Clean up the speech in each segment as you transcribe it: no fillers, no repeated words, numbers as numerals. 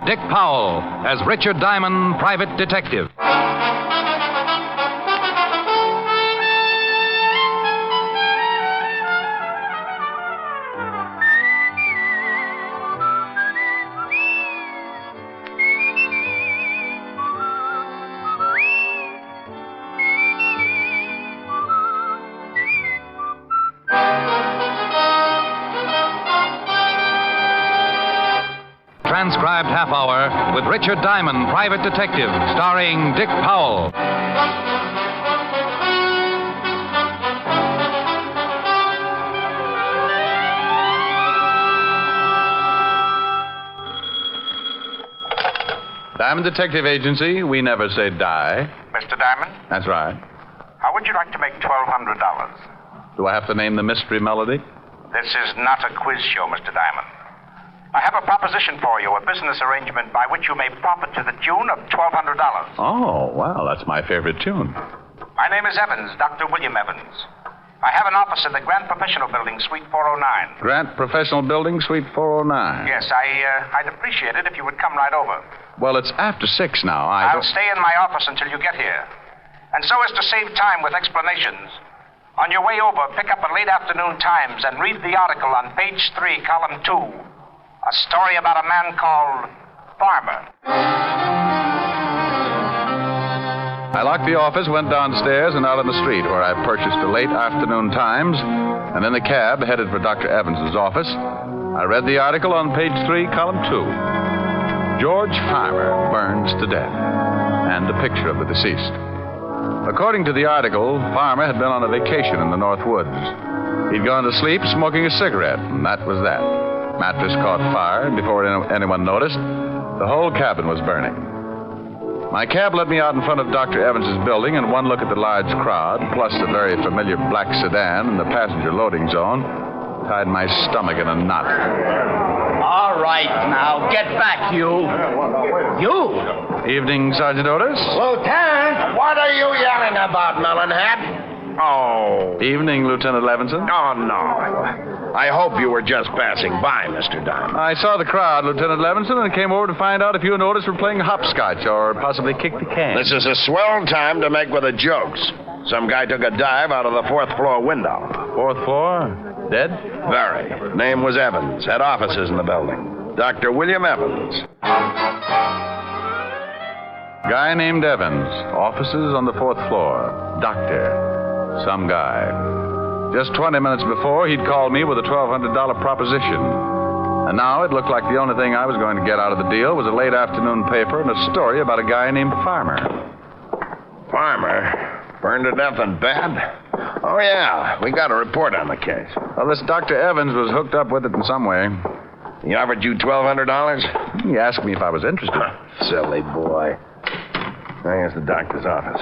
Dick Powell as Richard Diamond, private detective. Transcribed half hour with Richard Diamond, private detective, starring Dick Powell. Diamond Detective Agency, we never say die. Mr. Diamond? That's right. How would you like to make $1,200? Do I have to name the mystery melody? This is not a quiz show, Mr. Diamond. I have a proposition for you, a business arrangement by which you may profit to the tune of $1,200. Oh, well, that's my favorite tune. My name is Evans, Dr. William Evans. I have an office in the Grant Professional Building, Suite 409. Grant Professional Building, Suite 409. Yes, I'd appreciate it if you would come right over. Well, it's after 6 now. I'll stay in my office until you get here. And so as to save time with explanations, on your way over, pick up a late afternoon Times and read the article on page 3, column 2. A story about a man called Farmer. I locked the office, went downstairs, and out on the street, where I purchased a late afternoon Times, and in the cab headed for Dr. Evans's office. I read the article on page 3, column 2. George Farmer burns to death, and a picture of the deceased. According to the article, Farmer had been on a vacation in the North Woods. He'd gone to sleep smoking a cigarette, and that was that. Mattress caught fire, and before anyone noticed, the whole cabin was burning. My cab let me out in front of Dr. Evans's building, and one look at the large crowd, plus the very familiar black sedan in the passenger loading zone, tied my stomach in a knot. All right, now, get back, you. You? Evening, Sergeant Otis. Lieutenant, what are you yelling about, Melonhead? Oh. Evening, Lieutenant Levinson. Oh, no. I hope you were just passing by, Mr. Diamond. I saw the crowd, Lieutenant Levinson, and came over to find out if you and Otis were playing hopscotch or possibly kick the can. This is a swell time to make with the jokes. Some guy took a dive out of the 4th floor window. 4th floor? Dead? Very. Name was Evans. Had offices in the building. Dr. William Evans. Guy named Evans. Offices on the 4th floor. Doctor. Some guy. Just 20 minutes before, he'd called me with a $1,200 proposition. And now it looked like the only thing I was going to get out of the deal was a late afternoon paper and a story about a guy named Farmer. Farmer? Burned to death in bed? Oh, yeah. We got a report on the case. Well, this Dr. Evans was hooked up with it in some way. He offered you $1,200? He asked me if I was interested. Silly boy. There's the doctor's office.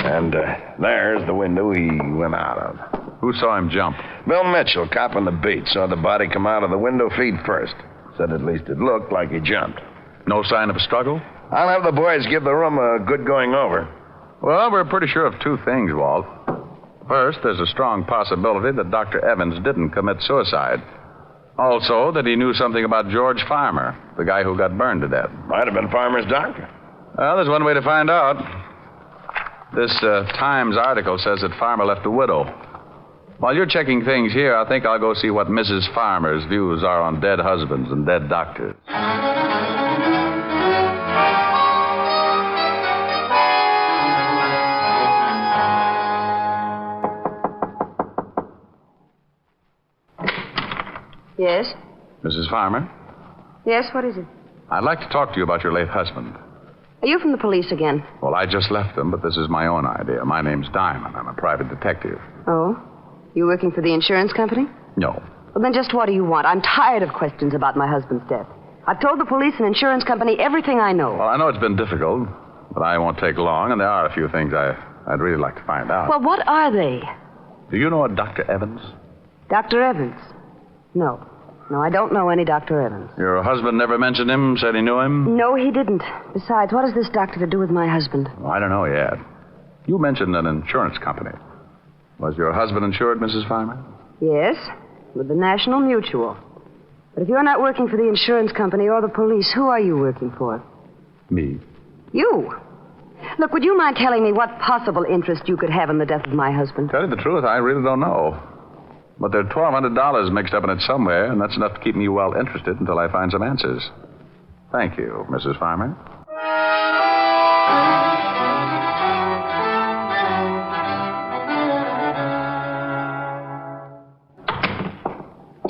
And there's the window he went out of. Who saw him jump? Bill Mitchell, cop on the beat, saw the body come out of the window feed first. Said at least it looked like he jumped. No sign of a struggle? I'll have the boys give the room a good going over. Well, we're pretty sure of 2 things, Walt. First, there's a strong possibility that Dr. Evans didn't commit suicide. Also, that he knew something about George Farmer, the guy who got burned to death. Might have been Farmer's doctor. Well, there's one way to find out. This Times article says that Farmer left a widow. While you're checking things here, I think I'll go see what Mrs. Farmer's views are on dead husbands and dead doctors. Yes? Mrs. Farmer? Yes, what is it? I'd like to talk to you about your late husband. Are you from the police again? Well, I just left them, but this is my own idea. My name's Diamond. I'm a private detective. Oh? You working for the insurance company? No. Well, then just what do you want? I'm tired of questions about my husband's death. I've told the police and insurance company everything I know. Well, I know it's been difficult, but I won't take long, and there are a few things I'd really like to find out. Well, what are they? Do you know a Dr. Evans? Dr. Evans? No. No, I don't know any Dr. Evans. Your husband never mentioned him, said he knew him? No, he didn't. Besides, what has this doctor to do with my husband? Well, I don't know yet. You mentioned an insurance company. Was your husband insured, Mrs. Farmer? Yes, with the National Mutual. But if you're not working for the insurance company or the police, who are you working for? Me. You. Look, would you mind telling me what possible interest you could have in the death of my husband? Tell you the truth, I really don't know. But there's $1,200 mixed up in it somewhere, and that's enough to keep me well interested until I find some answers. Thank you, Mrs. Farmer.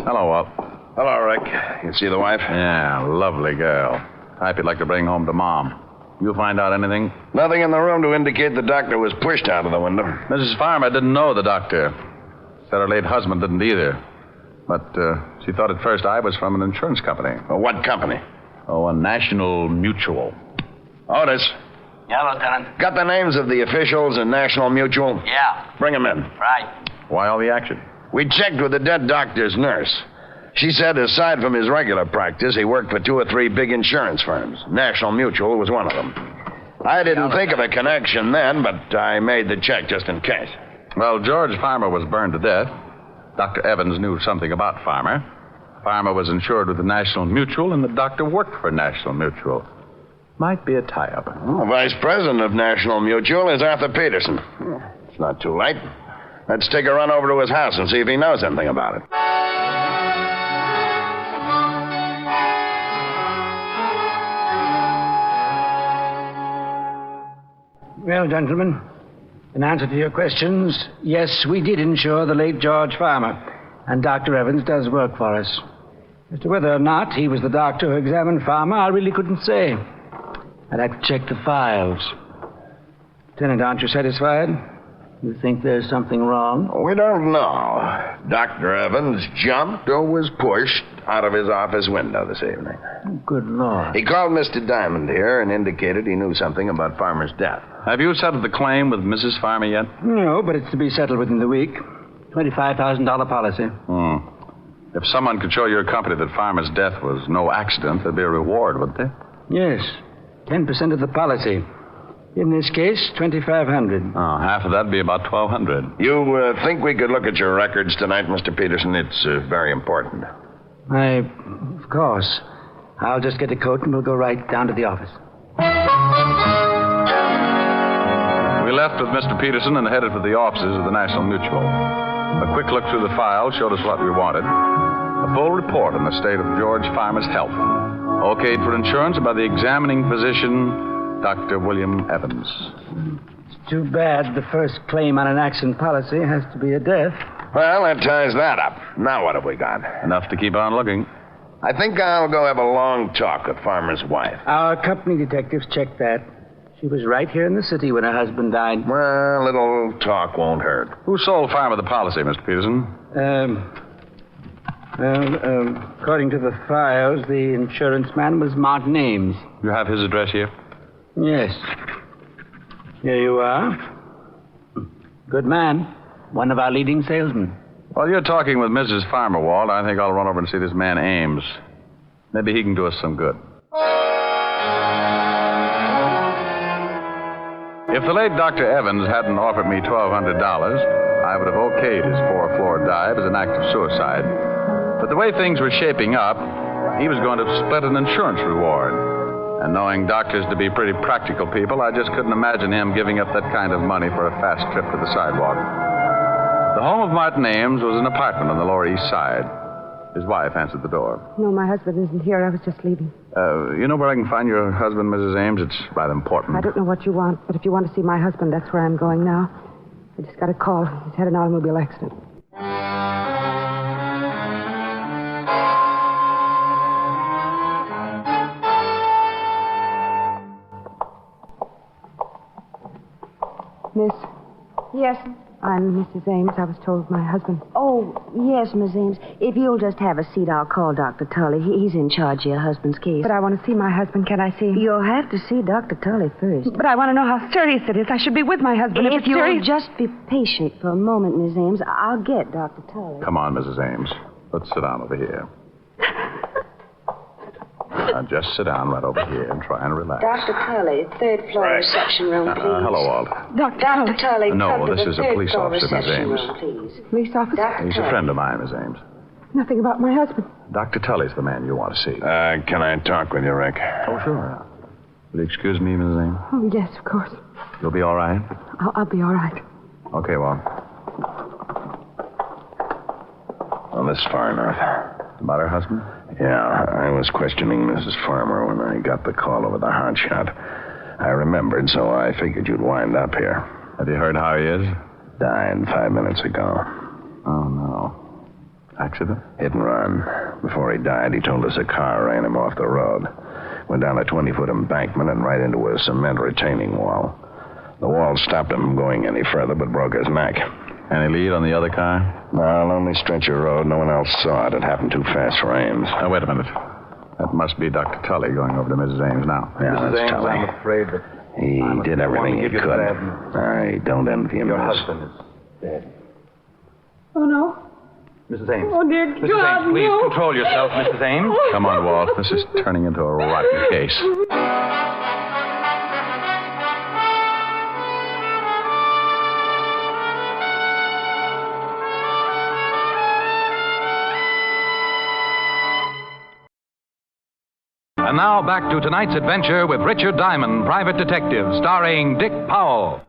Hello, Walt. Hello, Rick. You see the wife? Yeah, lovely girl. Type you'd like to bring home to Mom. You find out anything? Nothing in the room to indicate the doctor was pushed out of the window. Mrs. Farmer didn't know the doctor. Said her late husband didn't either. But she thought at first I was from an insurance company. Well, what company? Oh, a National Mutual. Otis. Yeah, Lieutenant. Got the names of the officials in National Mutual? Yeah. Bring them in. Right. Why all the action? We checked with the dead doctor's nurse. She said aside from his regular practice, he worked for 2 or 3 big insurance firms. National Mutual was one of them. I didn't think of a connection then, but I made the check just in case. Well, George Farmer was burned to death. Dr. Evans knew something about Farmer. Farmer was insured with the National Mutual, and the doctor worked for National Mutual. Might be a tie-up. Well, the vice president of National Mutual is Arthur Peterson. It's not too late. Let's take a run over to his house and see if he knows anything about it. Well, gentlemen, in answer to your questions, yes, we did insure the late George Farmer, and Dr. Evans does work for us. As to whether or not he was the doctor who examined Farmer, I really couldn't say. I'd have to check the files. Lieutenant, aren't you satisfied? You think there's something wrong? We don't know. Dr. Evans jumped or was pushed out of his office window this evening. Good Lord. He called Mr. Diamond here and indicated he knew something about Farmer's death. Have you settled the claim with Mrs. Farmer yet? No, but it's to be settled within the week. $25,000 policy. If someone could show your company that Farmer's death was no accident, there'd be a reward, wouldn't there? Yes, 10% of the policy. In this case, $2,500. Oh, half of that'd be about $1,200. You think we could look at your records tonight, Mr. Peterson? It's very important. Of course. I'll just get a coat and we'll go right down to the office. We left with Mr. Peterson and headed for the offices of the National Mutual. A quick look through the file showed us what we wanted. A full report on the state of George Farmer's health. Okayed for insurance by the examining physician, Dr. William Evans. It's too bad the first claim on an accident policy has to be a death. Well, that ties that up. Now what have we got? Enough to keep on looking. I think I'll go have a long talk with Farmer's wife. Our company detectives checked that. She was right here in the city when her husband died. Well, a little talk won't hurt. Who sold Farmer the policy, Mr. Peterson? According to the files, the insurance man was Martin Ames. You have his address here? Yes. Here you are. Good man. One of our leading salesmen. While you're talking with Mrs. Farmer, Walt, I think I'll run over and see this man Ames. Maybe he can do us some good. If the late Dr. Evans hadn't offered me $1,200, I would have okayed his 4-floor dive as an act of suicide. But the way things were shaping up, he was going to split an insurance reward. And knowing doctors to be pretty practical people, I just couldn't imagine him giving up that kind of money for a fast trip to the sidewalk. The home of Martin Ames was an apartment on the Lower East Side. His wife answered the door. No, my husband isn't here. I was just leaving. You know where I can find your husband, Mrs. Ames? It's rather important. I don't know what you want, but if you want to see my husband, that's where I'm going now. I just got a call. He's had an automobile accident. Miss? Yes. I'm Mrs. Ames. I was told my husband. Oh, yes, Miss Ames. If you'll just have a seat, I'll call Dr. Tully. He's in charge of your husband's case. But I want to see my husband. Can I see him? You'll have to see Dr. Tully first. But I want to know how serious it is. I should be with my husband. If it's you'll serious... just be patient for a moment, Miss Ames, I'll get Dr. Tully. Come on, Mrs. Ames. Let's sit down over here. Now, just sit down right over here and try and relax. Dr. Tully, third floor reception room, please. Hello, Walt. Dr. Tully, No, come to this the is a third police floor officer, Miss reception Ames. room, please. Police officer? Dr. He's a Tully. friend of mine, Miss Ames. Nothing about my husband. Dr. Tully's the man you want to see. Can I talk with you, Rick? Oh, sure. Will you excuse me, Mrs. Ames? Oh, yes, of course. You'll be all right? I'll be all right. Okay, Walt. Well, this is far enough. About her husband? Yeah, I was questioning Mrs. Farmer when I got the call over the hotshot. I remembered, so I figured you'd wind up here. Have you heard how he is? Died 5 minutes ago. Oh, no. Accident? Hit and run. Before he died, he told us a car ran him off the road. Went down a 20-foot embankment and right into a cement retaining wall. The wall stopped him from going any further, but broke his neck. Any lead on the other car? No, lonely stretch of road. No one else saw it. It happened too fast for Ames. Now, wait a minute. That must be Dr. Tully going over to Mrs. Ames now. Yeah, Mrs. that's Ames, Tully. I'm afraid that He did everything he give you could. the bad news. I don't envy him. Your Miss. husband is dead. Oh, no. Mrs. Ames. Oh, dear Mrs. God, Ames, please no. control yourself, Mrs. Ames. Come on, Walt. This is turning into a rotten case. And now back to tonight's adventure with Richard Diamond, Private Detective, starring Dick Powell.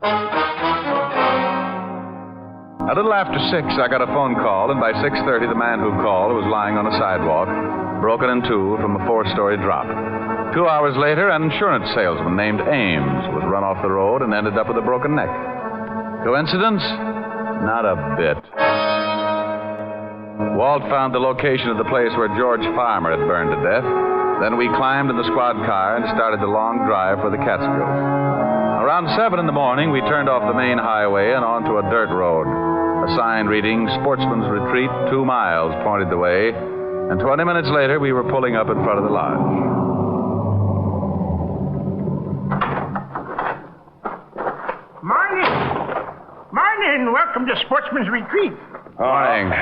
A little after 6, I got a phone call, and by 6:30, the man who called was lying on a sidewalk, broken in two from a 4-story drop. 2 hours later, an insurance salesman named Ames was run off the road and ended up with a broken neck. Coincidence? Not a bit. Walt found the location of the place where George Farmer had burned to death. Then we climbed in the squad car and started the long drive for the Catskills. Around 7 in the morning, we turned off the main highway and onto a dirt road. A sign reading Sportsman's Retreat, 2 miles, pointed the way, and 20 minutes later, we were pulling up in front of the lodge. Morning. Welcome to Sportsman's Retreat. Morning.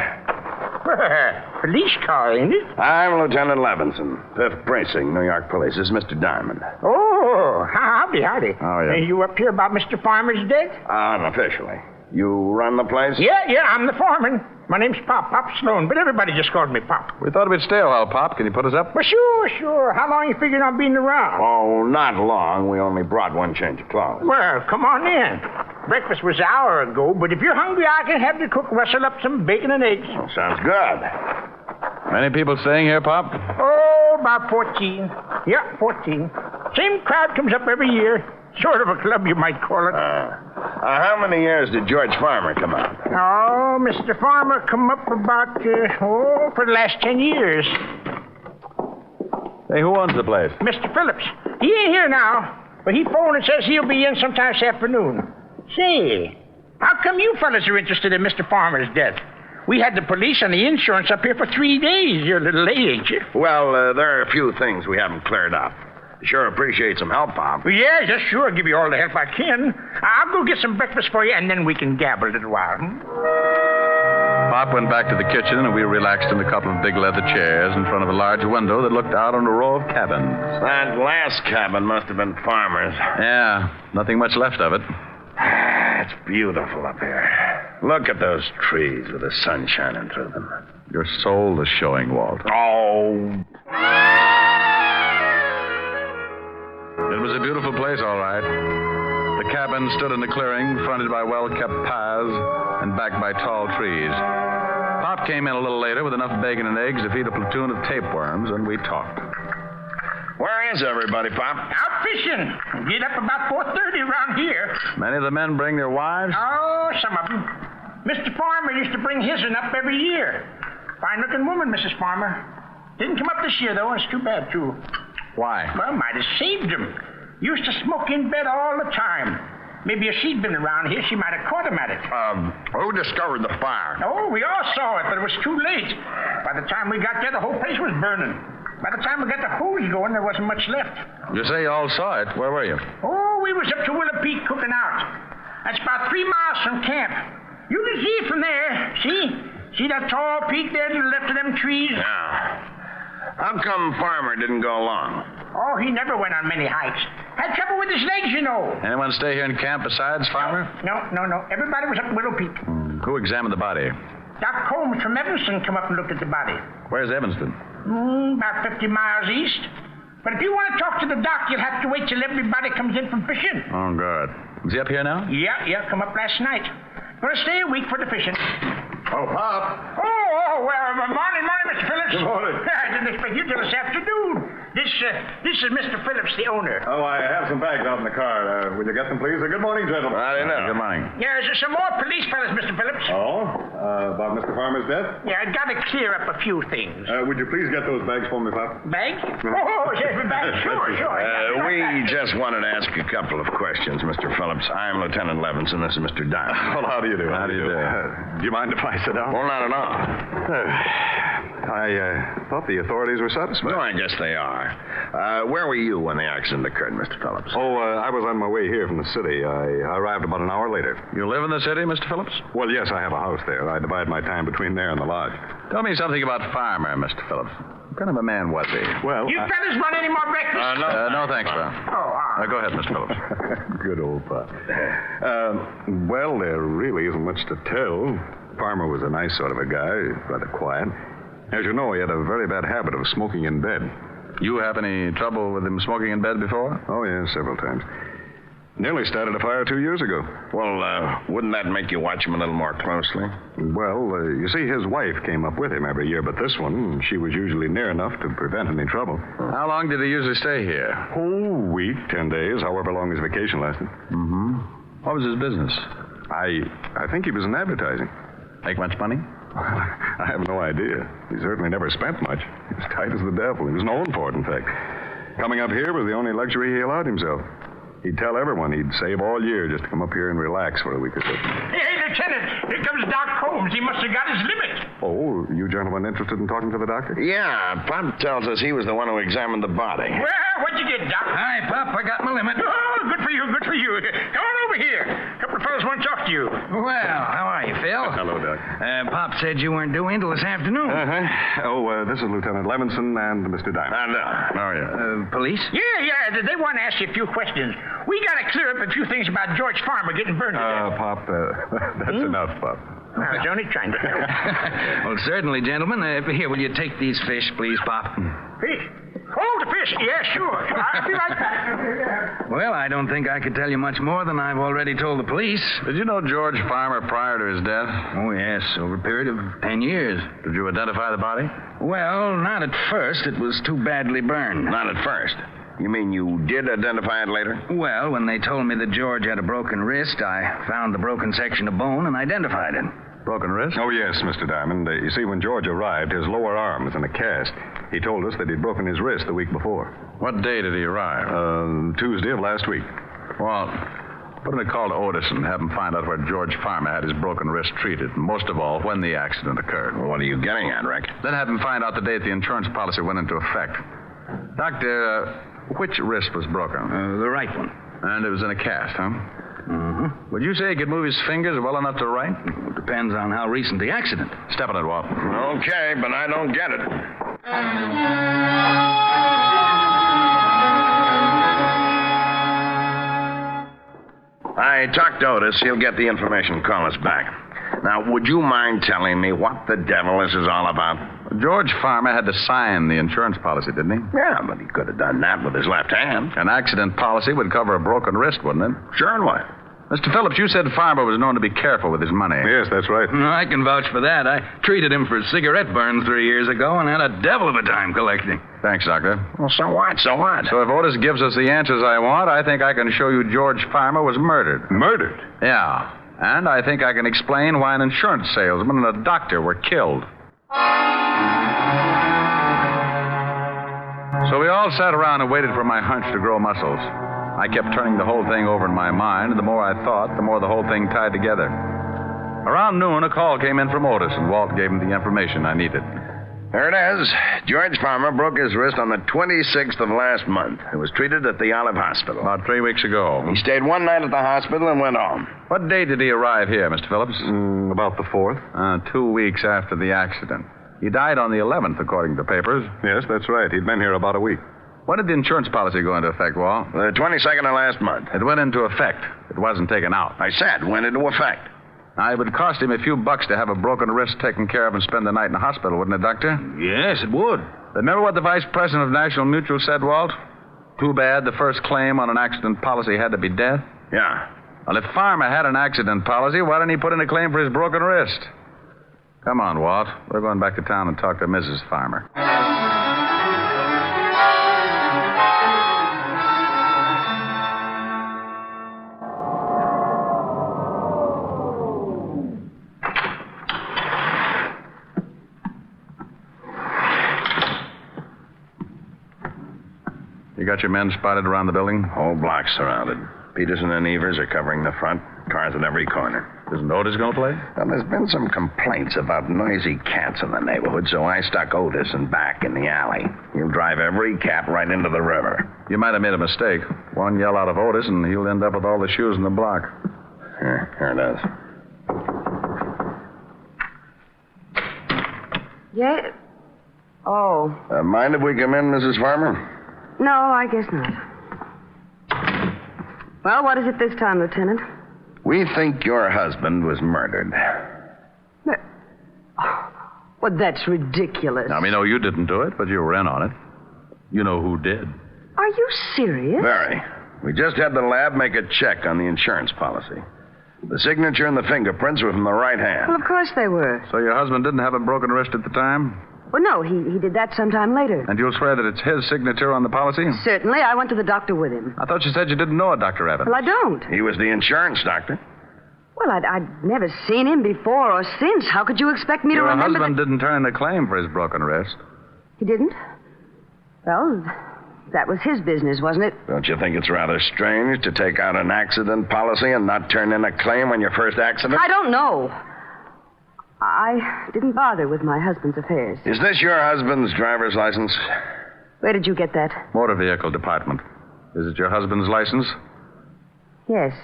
Police car, ain't it? I'm Lieutenant Levinson, 5th Precinct, New York Police. This is Mr. Diamond. Oh, howdy. Oh, yeah. You up here about Mr. Farmer's death? Unofficially. You run the place? Yeah, I'm the foreman. My name's Pop Sloan, but everybody just calls me Pop. We thought we'd stay a while, Pop. Can you put us up? Well, sure. How long you figuring on being around? Oh, not long. We only brought one change of clothes. Well, come on in. Breakfast was an hour ago, but if you're hungry, I can have the cook rustle up some bacon and eggs. Oh, sounds good. Many people staying here, Pop? Oh, about 14. Yeah, 14. Same crowd comes up every year. Sort of a club, you might call it. How many years did George Farmer come out? Oh, Mr. Farmer come up about, for the last 10 years. Hey, who owns the place? Mr. Phillips. He ain't here now, but he phoned and says he'll be in sometime this afternoon. Say, how come you fellas are interested in Mr. Farmer's death? We had the police and the insurance up here for 3 days. You're a little late, ain't you? Well, there are a few things we haven't cleared up. Sure appreciate some help, Pop. Well, yeah, just sure. I'll give you all the help I can. I'll go get some breakfast for you, and then we can gabble a little while. Pop went back to the kitchen, and we relaxed in a couple of big leather chairs in front of a large window that looked out on a row of cabins. That last cabin must have been Farmer's. Yeah, nothing much left of it. It's beautiful up here. Look at those trees with the sun shining through them. Your soul is showing, Walt. Oh. It was a beautiful place, all right. The cabin stood in a clearing, fronted by well-kept paths and backed by tall trees. Pop came in a little later with enough bacon and eggs to feed a platoon of tapeworms, and we talked. Where is everybody, Pop? Out fishing. Get up about 4:30 around here. Many of the men bring their wives? Oh, some of them. Mr. Farmer used to bring his'n up every year. Fine-looking woman, Mrs. Farmer. Didn't come up this year, though. It's too bad, too. Why? Well, might have saved him. Used to smoke in bed all the time. Maybe if she'd been around here, she might have caught him at it. Who discovered the fire? Oh, we all saw it, but it was too late. By the time we got there, the whole place was burning. By the time we got the hose going, there wasn't much left. You say you all saw it. Where were you? Oh, we was up to Willow Peak cooking out. That's about 3 miles from camp. You can see it from there. See that tall peak there to the left of them trees? Yeah. How come Farmer didn't go along? Oh, he never went on many hikes. Had trouble with his legs, you know. Anyone stay here in camp besides Farmer? No. Everybody was up Willow Peak. Who examined the body? Doc Combs from Evanston come up and looked at the body. Where's Evanston? About 50 miles east. But if you want to talk to the doc, you'll have to wait till everybody comes in from fishing. Oh, good. Is he up here now? Yeah, come up last night. Gonna stay a week for the fishing. Oh, Pop. Well, morning, Mr. Phillips. Good morning. I didn't expect you till this afternoon. This is Mr. Phillips, the owner. Oh, I have some bags out in the car. Will you get them, please? Good morning, gentlemen. Good morning. Yeah, there's some more police fellas, Mr. Phillips. Oh? About Mr. Farmer's death? Yeah, I gotta clear up a few things. Would you please get those bags for me, Pop? Bag? Yes, bag. Sure. We just wanted to ask a couple of questions, Mr. Phillips. I'm Lieutenant Levinson. This is Mr. Diamond. Well, how do you do? How do you do? Do you mind if I sit down? Well, not at all. I thought the authorities were satisfied. No, I guess they are. Where were you when the accident occurred, Mr. Phillips? Oh, I was on my way here from the city. I arrived about an hour later. You live in the city, Mr. Phillips? Well, yes, I have a house there. I divide my time between there and the lodge. Tell me something about Farmer, Mr. Phillips. What kind of a man was he? Well, You fellas want any more breakfast? No, thanks, Pop. Go ahead, Mr. Phillips. Good old Pop. Well, there really isn't much to tell. Farmer was a nice sort of a guy, rather quiet. As you know, he had a very bad habit of smoking in bed. You have any trouble with him smoking in bed before? Oh, yes, several times. Nearly started a fire 2 years ago. Well, wouldn't that make you watch him a little more closely? Well, you see, his wife came up with him every year, but this one, she was usually near enough to prevent any trouble. How long did he usually stay here? Oh, week, 10 days, however long his vacation lasted. Mm-hmm. What was his business? I think he was in advertising. Make much money? I have no idea. He certainly never spent much. He was tight as the devil. He was known for it, in fact. Coming up here was the only luxury he allowed himself. He'd tell everyone he'd save all year just to come up here and relax for a week or so. Hey, Lieutenant, here comes Doc Combs. He must have got his limit. Oh, you gentlemen interested in talking to the doctor? Yeah, Pop tells us he was the one who examined the body. Well, what'd you get, Doc? Hi, Pop. I got my limit. Oh, good for you. Come on over here. A couple of fellas want to talk to you. Well, how are you, Phil? Hello, Doc. Pop said you weren't due in till this afternoon. Uh-huh. Oh, this is Lieutenant Levinson and Mr. Diamond. How are you? Police? Yeah. They want to ask you a few questions. We got to clear up a few things about George Farmer getting burned to death. Pop, that's enough, Pop. I was only trying to help. Well, certainly, gentlemen. Here, will you take these fish, please, Pop? Fish? Oh, the fish. Yeah, sure. I'll be right back. Well, I don't think I could tell you much more than I've already told the police. Did you know George Farmer prior to his death? Oh, yes, over a period of 10 years. Did you identify the body? Well, not at first. It was too badly burned. Not at first. You mean you did identify it later? Well, when they told me that George had a broken wrist, I found the broken section of bone and identified it. Broken wrist? Oh, yes, Mr. Diamond. You see, when George arrived, his lower arm was in a cast. He told us that he'd broken his wrist the week before. What day did he arrive? Tuesday of last week. Well, put in a call to Otis and have him find out where George Farmer had his broken wrist treated, and most of all, when the accident occurred. Well, what are you getting at, Rick? Then have him find out the date the insurance policy went into effect. Doctor, which wrist was broken? The right one. And it was in a cast, huh? Mm-hmm. Would you say he could move his fingers well enough to write? It depends on how recent the accident. Step on it, Walt. Okay, but I don't get it. I talked to Otis. He'll get the information and call us back. Now, would you mind telling me what the devil this is all about? George Farmer had to sign the insurance policy, didn't he? Yeah, but he could have done that with his left hand. An accident policy would cover a broken wrist, wouldn't it? Sure, and what? Mr. Phillips, you said Farmer was known to be careful with his money. Yes, that's right. I can vouch for that. I treated him for a cigarette burn 3 years ago and had a devil of a time collecting. Thanks, Doctor. Well, so what? So if Otis gives us the answers I want, I think I can show you George Farmer was murdered. Murdered? Yeah. And I think I can explain why an insurance salesman and a doctor were killed. So we all sat around and waited for my hunch to grow muscles. I kept turning the whole thing over in my mind, and the more I thought, the more the whole thing tied together. Around noon, a call came in from Otis, and Walt gave him the information I needed. There it is. George Farmer broke his wrist on the 26th of last month. He was treated at the Olive Hospital. About 3 weeks ago. He stayed one night at the hospital and went home. What day did he arrive here, Mr. Phillips? About the 4th. 2 weeks after the accident. He died on the 11th, according to papers. Yes, that's right. He'd been here about a week. When did the insurance policy go into effect, Walt? The 22nd of last month. It went into effect. It wasn't taken out. I said went into effect. Now, it would cost him a few bucks to have a broken wrist taken care of and spend the night in the hospital, wouldn't it, Doctor? Yes, it would. Remember what the vice president of National Mutual said, Walt? Too bad the first claim on an accident policy had to be death. Yeah. Well, if Farmer had an accident policy, why didn't he put in a claim for his broken wrist? Come on, Walt. We're going back to town and talk to Mrs. Farmer. You got your men spotted around the building? Whole block surrounded. Peterson and Evers are covering the front. Cars at every corner. Isn't Otis going to play? Well, there's been some complaints about noisy cats in the neighborhood, so I stuck Otis in back in the alley. He'll drive every cat right into the river. You might have made a mistake. One yell out of Otis, and he'll end up with all the shoes in the block. Here it is. Yeah? Oh. Mind if we come in, Mrs. Farmer? No, I guess not. Well, what is it this time, Lieutenant? We think your husband was murdered. Well, that's ridiculous. Now, we know you didn't do it, but you were in on it. You know who did. Are you serious? Very. We just had the lab make a check on the insurance policy. The signature and the fingerprints were from the right hand. Well, of course they were. So your husband didn't have a broken wrist at the time? Well, no, he did that sometime later. And you'll swear that it's his signature on the policy? Certainly. I went to the doctor with him. I thought you said you didn't know it, Dr. Evans. Well, I don't. He was the insurance doctor. Well, I'd never seen him before or since. How could you expect me to remember Your husband didn't turn in a claim for his broken wrist. He didn't? Well, that was his business, wasn't it? Don't you think it's rather strange to take out an accident policy and not turn in a claim on your first accident? I don't know. I didn't bother with my husband's affairs. Is this your husband's driver's license? Where did you get that? Motor Vehicle Department. Is it your husband's license? Yes,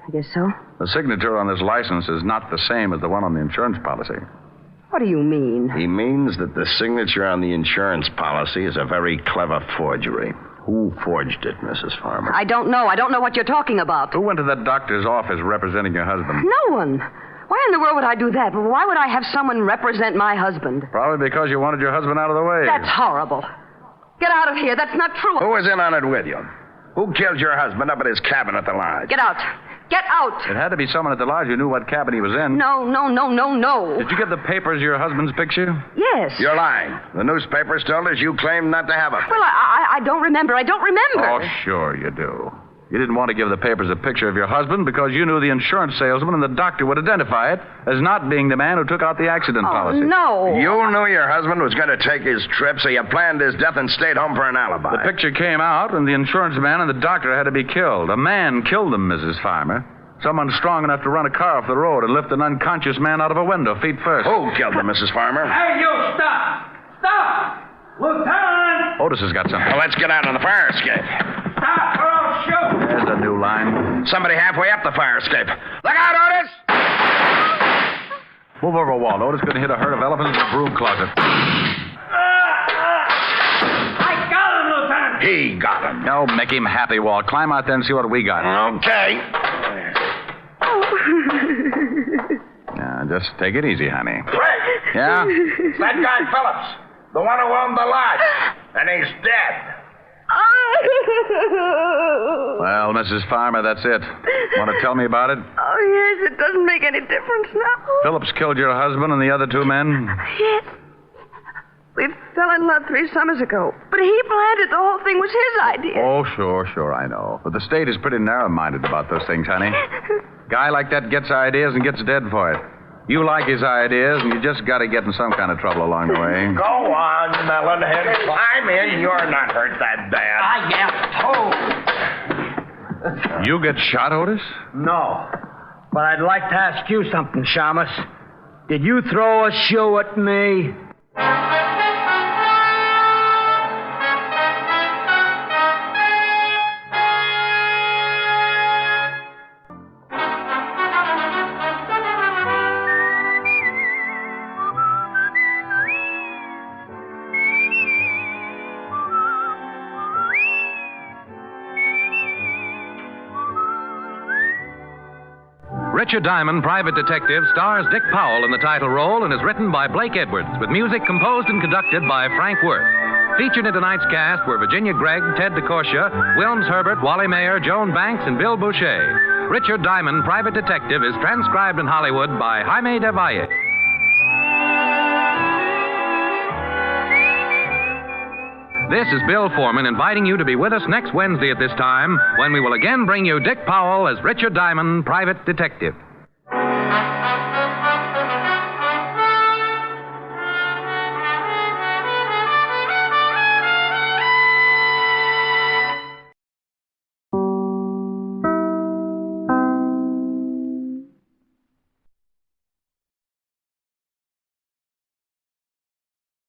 I guess so. The signature on this license is not the same as the one on the insurance policy. What do you mean? He means that the signature on the insurance policy is a very clever forgery. Who forged it, Mrs. Farmer? I don't know. I don't know what you're talking about. Who went to that doctor's office representing your husband? No one. Why in the world would I do that? Why would I have someone represent my husband? Probably because you wanted your husband out of the way. That's horrible. Get out of here. That's not true. Who was in on it with you? Who killed your husband up at his cabin at the lodge? Get out. Get out. It had to be someone at the lodge who knew what cabin he was in. No. Did you get the papers of your husband's picture? Yes. You're lying. The newspapers told us you claimed not to have them. Well, I don't remember. I don't remember. Oh, sure you do. You didn't want to give the papers a picture of your husband because you knew the insurance salesman and the doctor would identify it as not being the man who took out the accident policy. No. You knew your husband was going to take his trip, so you planned his death and stayed home for an alibi. The picture came out, and the insurance man and the doctor had to be killed. A man killed them, Mrs. Farmer. Someone strong enough to run a car off the road and lift an unconscious man out of a window, feet first. Who killed them, Mrs. Farmer? Hey, you, stop! Stop! Lieutenant! Otis has got something. Well, let's get out on the fire escape. Stop or I'll shoot! There's a new line. Somebody halfway up the fire escape. Look out, Otis! Move over, Walt. Otis could hit a herd of elephants in a broom closet. I got him, Lieutenant! He got him. No, make him happy, Walt. Climb out there and see what we got. Okay. Now, just take it easy, honey. Frank! Yeah? It's that guy Phillips, the one who owned the lodge. And he's dead. Well, Mrs. Farmer, that's it. Want to tell me about it? Oh, yes, it doesn't make any difference now. Phillips killed your husband and the other two men? Yes. We fell in love 3 summers ago. But he planned it. The whole thing was his idea. Oh, sure, I know. But the state is pretty narrow-minded about those things, honey. Guy like that gets ideas and gets dead for it. You like his ideas, and you just got to get in some kind of trouble along the way. Go on, Melonhead. Climb in. You're not hurt that bad. I am told. You get shot, Otis? No. But I'd like to ask you something, Shamus. Did you throw a shoe at me? Richard Diamond, Private Detective, stars Dick Powell in the title role and is written by Blake Edwards, with music composed and conducted by Frank Worth. Featured in tonight's cast were Virginia Gregg, Ted DeCorsia, Wilms Herbert, Wally Mayer, Joan Banks, and Bill Boucher. Richard Diamond, Private Detective, is transcribed in Hollywood by Jaime de Valle. This is Bill Foreman inviting you to be with us next Wednesday at this time when we will again bring you Dick Powell as Richard Diamond, Private Detective.